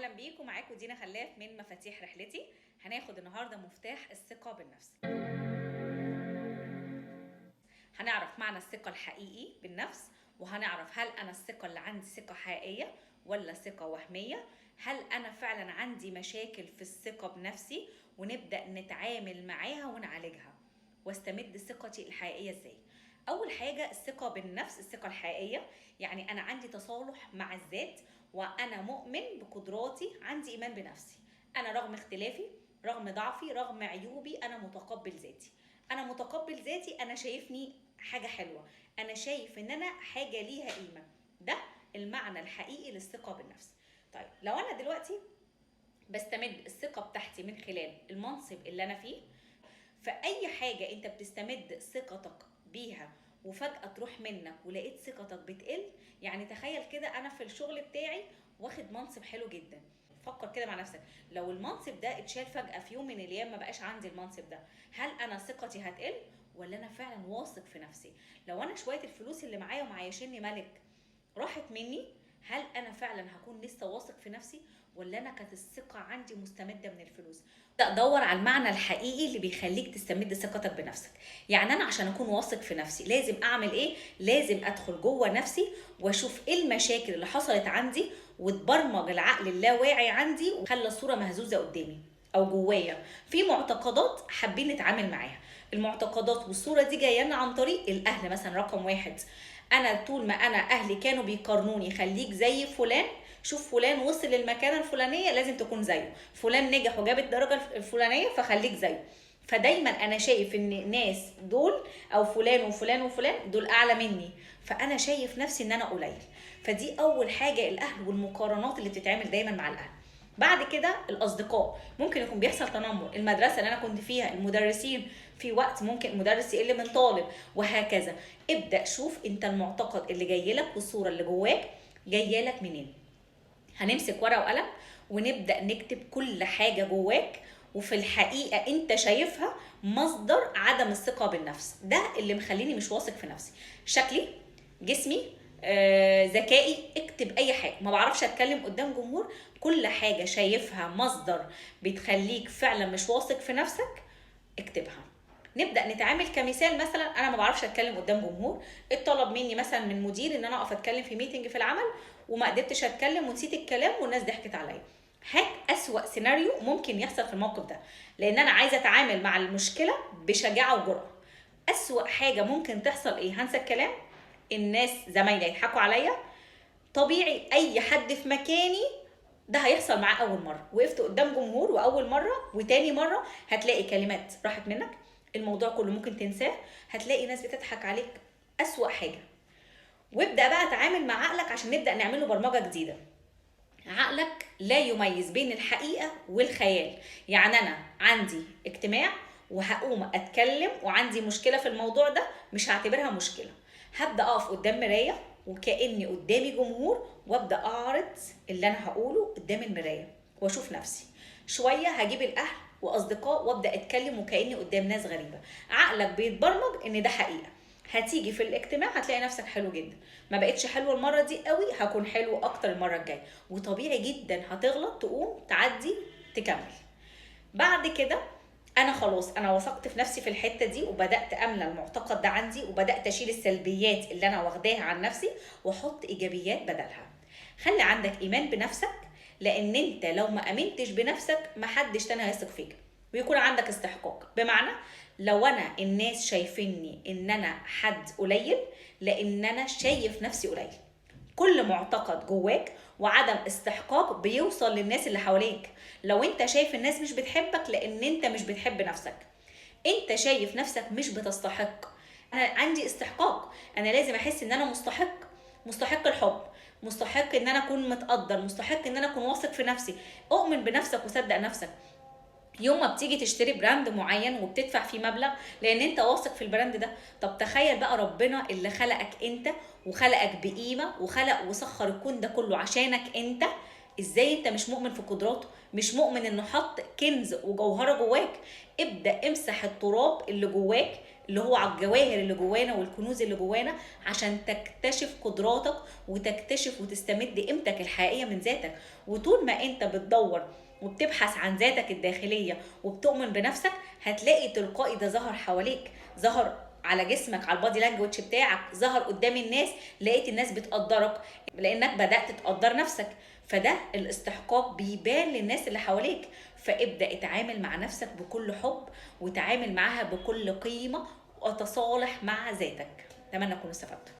اهلا بيكم، معاكم دينا خلاف من مفاتيح رحلتي. هناخد النهارده مفتاح الثقه بالنفس. هنعرف معنى الثقه الحقيقي بالنفس، وهنعرف هل انا الثقه اللي عندي ثقه حقيقيه ولا ثقه وهميه، هل انا فعلا عندي مشاكل في الثقه بنفسي، ونبدا نتعامل معاها ونعالجها واستمد ثقتي الحقيقيه ازاي. اول حاجه الثقه بالنفس، الثقه الحقيقيه يعني انا عندي تصالح مع الذات، وانا مؤمن بقدراتي، عندي ايمان بنفسي. انا رغم اختلافي، رغم ضعفي، رغم عيوبي، انا متقبل ذاتي. انا متقبل ذاتي، انا شايفني حاجه حلوه، انا شايف ان انا حاجه ليها قيمه. ده المعنى الحقيقي للثقه بالنفس. طيب لو انا دلوقتي بستمد الثقه بتاعتي من خلال المنصب اللي انا فيه، فاي حاجه انت بتستمد ثقتك بيها وفجاه تروح منك ولقيت ثقتك بتقل، يعني تخيل كده انا في الشغل بتاعي واخد منصب حلو جدا، فكر كده مع نفسك، لو المنصب ده اتشال فجاه في يوم من الايام ما بقاش عندي المنصب ده، هل انا ثقتي هتقل ولا انا فعلا واثق في نفسي؟ لو انا شويه الفلوس اللي معايا ومعيشني ملك راحت مني، هل انا فعلا هكون لسه واثق في نفسي ولا انا كانت الثقه عندي مستمده من الفلوس؟ دور على المعنى الحقيقي اللي بيخليك تستمد ثقتك بنفسك. يعني انا عشان اكون واثق في نفسي لازم اعمل ايه؟ لازم ادخل جوه نفسي واشوف ايه المشاكل اللي حصلت عندي، وتبرمج العقل اللاواعي عندي وخلى الصوره مهزوزه قدامي او جوايا في معتقدات حابين نتعامل معاها. المعتقدات والصوره دي جايه لنا عن طريق الاهل. مثلا رقم واحد، انا طول ما انا اهلي كانوا بيقارنوني خليك زي فلان، شوف فلان وصل للمكانه الفلانيه لازم تكون زيه، فلان نجح وجاب الدرجه الفلانيه فخليك زيه. فدايما انا شايف ان الناس دول او فلان وفلان وفلان دول اعلى مني، فانا شايف نفسي ان انا قليل. فدي اول حاجه، الاهل والمقارنات اللي بتتعمل دايما مع الاهل. بعد كده الاصدقاء، ممكن يكون بيحصل تنمر. المدرسه اللي انا كنت فيها، المدرسين، في وقت ممكن المدرس يقل من طالب وهكذا. ابدا شوف انت المعتقد اللي جاي لك والصوره اللي جواك جايه لك منين. هنمسك ورقه وقلم ونبدا نكتب كل حاجه جواك وفي الحقيقه انت شايفها مصدر عدم الثقه بالنفس. ده اللي مخليني مش واثق في نفسي. شكلي، جسمي، ذكائي، اكتب اي حاجه. ما بعرفش اتكلم قدام جمهور، كل حاجه شايفها مصدر بتخليك فعلا مش واثق في نفسك اكتبها. نبدا نتعامل كمثال. مثلا انا ما بعرفش اتكلم قدام جمهور، اتطلب مني مثلا من مدير ان انا اقف اتكلم في ميتنج في العمل وما قدرتش اتكلم ونسيت الكلام والناس ضحكت عليا. هات اسوأ سيناريو ممكن يحصل في الموقف ده، لان انا عايزه اتعامل مع المشكله بشجاعه وجرأه. اسوأ حاجه ممكن تحصل ايه؟ هنسى الكلام، الناس زمايلي يضحكوا عليا، طبيعي اي حد في مكاني ده هيحصل معاه. اول مره وقفت قدام جمهور، واول مره وتاني مره هتلاقي كلمات راحت منك، الموضوع كله ممكن تنساه، هتلاقي ناس بتضحك عليك. اسوأ حاجه. وابدا بقى اتعامل مع عقلك عشان نبدا نعمله برمجه جديده. عقلك لا يميز بين الحقيقه والخيال. يعني انا عندي اجتماع وهقوم اتكلم وعندي مشكله في الموضوع ده، مش هعتبرها مشكله، هبدا اقف قدام مرايه وكاني قدامي جمهور وابدا اعرض اللي انا هقوله قدام المرايه واشوف نفسي. شويه هجيب الاهل واصدقاء وابدا اتكلم وكاني قدام ناس غريبه. عقلك بيتبرمج ان ده حقيقه. هتيجي في الاجتماع هتلاقي نفسك حلو جدا، ما بقتش حلو المره دي قوي هكون حلو اكتر المره الجايه، وطبيعي جدا هتغلط تقوم تعدي تكمل. بعد كده انا خلاص انا وثقت في نفسي في الحته دي وبدات املى المعتقد ده عندي وبدات اشيل السلبيات اللي انا واخداها عن نفسي واحط ايجابيات بدلها. خلي عندك ايمان بنفسك، لان انت لو ما امنتش بنفسك محدش تاني هيثق فيك. ويكون عندك استحقاق، بمعنى لو انا الناس شايفيني ان انا حد قليل لان انا شايف نفسي قليل. كل معتقد جواك وعدم استحقاق بيوصل للناس اللي حواليك. لو انت شايف الناس مش بتحبك لان انت مش بتحب نفسك، انت شايف نفسك مش بتستحق. انا عندي استحقاق، انا لازم احس ان انا مستحق، مستحق الحب، مستحق ان انا اكون متقدر، مستحق ان انا اكون واثق في نفسي. اؤمن بنفسك وصدق نفسك. يوم ما بتيجي تشتري براند معين وبتدفع فيه مبلغ لان انت واثق في البراند ده، طب تخيل بقى ربنا اللي خلقك انت وخلقك بقيمه وخلق وسخر الكون ده كله عشانك انت، ازاي انت مش مؤمن في قدراته، مش مؤمن انه حط كنز وجوهره جواك؟ ابدا امسح التراب اللي جواك، اللي هو على الجواهر اللي جوانا والكنوز اللي جوانا، عشان تكتشف قدراتك وتكتشف وتستمد قيمتك الحقيقيه من ذاتك. وطول ما انت بتدور وبتبحث عن ذاتك الداخليه وبتؤمن بنفسك، هتلاقي تلقائي ده ظهر حواليك، ظهر على جسمك، على البادي لانجوج بتاعك، ظهر قدام الناس، لقيت الناس بتقدرك لانك بدات تقدر نفسك. فده الاستحقاق بيبان للناس اللي حواليك. فابدا اتعامل مع نفسك بكل حب، وتعامل معاها بكل قيمه، وتصالح مع ذاتك. اتمنى اكون استفدت.